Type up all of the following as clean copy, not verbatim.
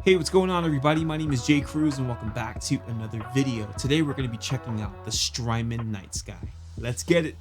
Hey, what's going on everybody? My name is Cruz and welcome back to another video. Today we're going to be checking out the Strymon Nightsky. Let's get it.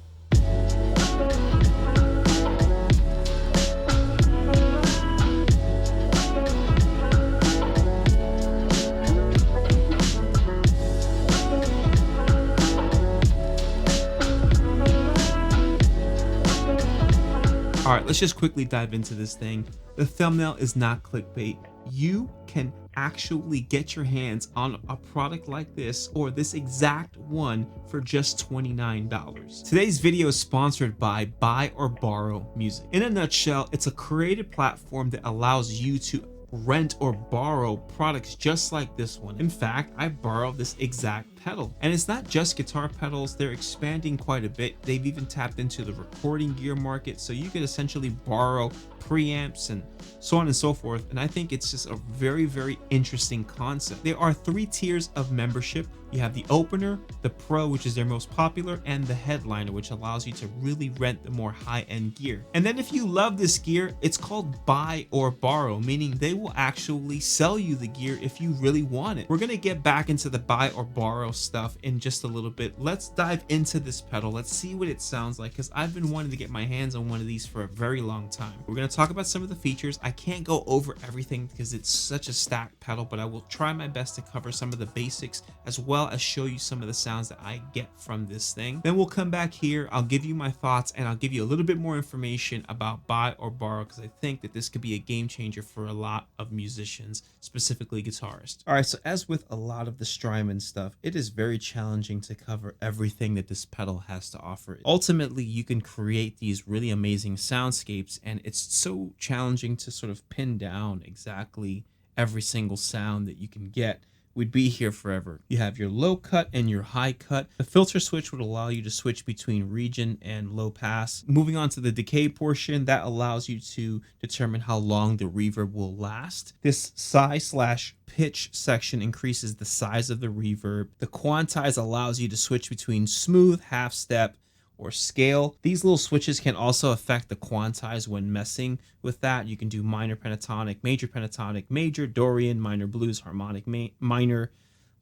Alright, let's just quickly dive into this thing. The thumbnail is not clickbait. You can actually get your hands on a product like this or this exact one for just $29. Today's video is sponsored by BuyOrBorrow Music. In a nutshell, it's a creative platform that allows you to rent or borrow products just like this one. In fact, I borrowed this exact pedal, and it's not just guitar pedals. They're expanding quite a bit. They've even tapped into the recording gear market, so you could essentially borrow preamps and so on and so forth. And I think it's just a very interesting concept. There are 3 tiers of membership. You have the opener, the pro, which is their most popular, and the headliner, which allows you to really rent the more high-end gear. And then if you love this gear, it's called buy or borrow, meaning they will actually sell you the gear if you really want it. We're gonna get back into the buy or borrow stuff in just a little bit. Let's dive into this pedal. Let's see what it sounds like, because I've been wanting to get my hands on one of these for a very long time. We're gonna talk about some of the features. I can't go over everything because it's such a stacked pedal, but I will try my best to cover some of the basics as well as show you some of the sounds that I get from this thing. Then we'll come back here, I'll give you my thoughts, and I'll give you a little bit more information about buy or borrow, because I think that this could be a game changer for a lot of musicians, specifically guitarists. All right, so as with a lot of the Strymon stuff, it is very challenging to cover everything that this pedal has to offer. Ultimately, you can create these really amazing soundscapes, and it's so challenging to sort of pin down exactly every single sound that you can get. We'd be here forever. You have your low cut and your high cut. The filter switch would allow you to switch between region and low pass. Moving on to the decay portion, that allows you to determine how long the reverb will last. This size/pitch section increases the size of the reverb. The quantize allows you to switch between smooth, half step, or scale. These little switches can also affect the quantize when messing with that. You can do minor pentatonic, major, Dorian, minor blues, harmonic minor,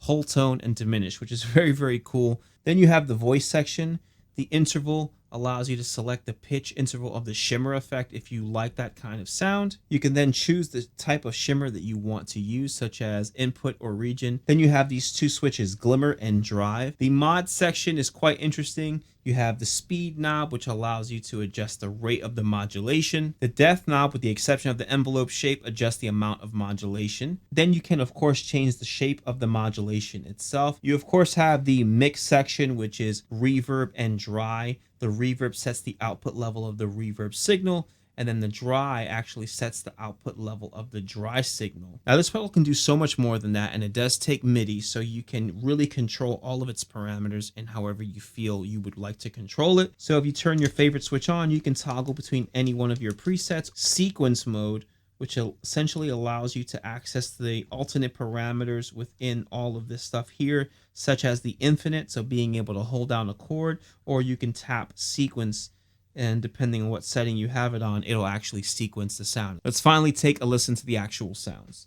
whole tone, and diminish, which is very cool. Then you have the voice section. The interval allows you to select the pitch interval of the shimmer effect if you like that kind of sound. You can then choose the type of shimmer that you want to use, such as input or region. Then you have these 2 switches, glimmer and drive. The mod section is quite interesting. You have the speed knob, which allows you to adjust the rate of the modulation. The depth knob, with the exception of the envelope shape, adjusts the amount of modulation. Then you can, of course, change the shape of the modulation itself. You, of course, have the mix section, which is reverb and dry. The reverb sets the output level of the reverb signal, and then the dry actually sets the output level of the dry signal. Now, this pedal can do so much more than that, and it does take MIDI, so you can really control all of its parameters in however you feel you would like to control it. So if you turn your favorite switch on, you can toggle between any one of your presets. Sequence mode, which essentially allows you to access the alternate parameters within all of this stuff here, such as the infinite, so being able to hold down a chord, or you can tap sequence, and depending on what setting you have it on, it'll actually sequence the sound. Let's finally take a listen to the actual sounds.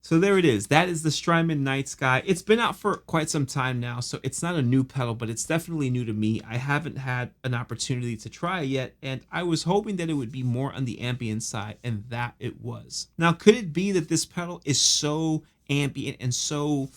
So there it is. That is the Strymon Nightsky. It's been out for quite some time now, so it's not a new pedal, but it's definitely new to me. I haven't had an opportunity to try it yet, and I was hoping that it would be more on the ambient side, and that it was. Now, could it be that this pedal is so ambient and so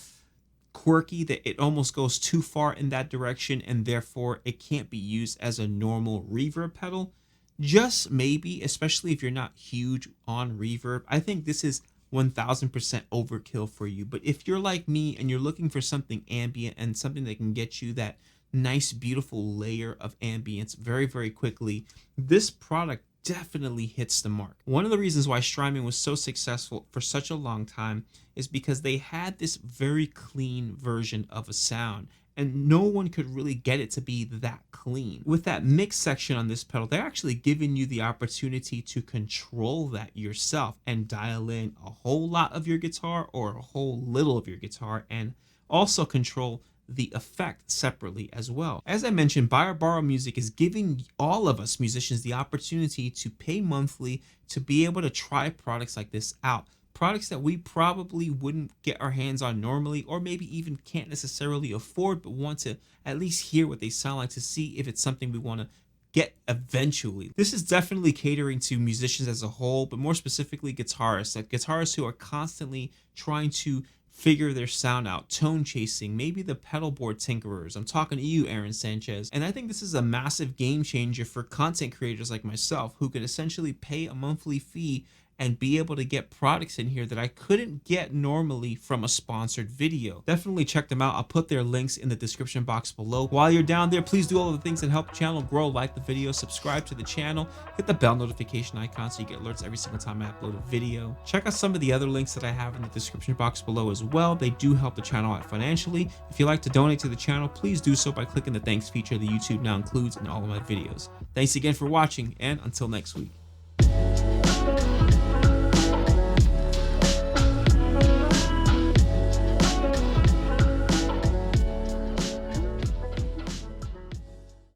quirky that it almost goes too far in that direction, and therefore it can't be used as a normal reverb pedal? Just maybe, especially if you're not huge on reverb. I think this is 1000% overkill for you. But if you're like me and you're looking for something ambient and something that can get you that nice, beautiful layer of ambience very, very quickly, this product definitely hits the mark. One of the reasons why Strymon was so successful for such a long time is because they had this very clean version of a sound, and no one could really get it to be that clean. With that mix section on this pedal, they're actually giving you the opportunity to control that yourself and dial in a whole lot of your guitar or a whole little of your guitar, and also control the effect separately as well. As I mentioned, BuyOrBorrow Music is giving all of us musicians the opportunity to pay monthly to be able to try products like this out. Products that we probably wouldn't get our hands on normally, or maybe even can't necessarily afford, but want to at least hear what they sound like to see if it's something we want to get eventually. This is definitely catering to musicians as a whole, but more specifically guitarists, like guitarists who are constantly trying to figure their sound out, tone chasing, maybe the pedal board tinkerers. I'm talking to you, Aaron Sanchez. And I think this is a massive game changer for content creators like myself, who can essentially pay a monthly fee and be able to get products in here that I couldn't get normally from a sponsored video. Definitely check them out. I'll put their links in the description box below. While you're down there, please do all of the things that help the channel grow. Like the video, subscribe to the channel, hit the bell notification icon so you get alerts every single time I upload a video. Check out some of the other links that I have in the description box below as well. They do help the channel out financially. If you'd like to donate to the channel, please do so by clicking the thanks feature that YouTube now includes in all of my videos. Thanks again for watching, and until next week.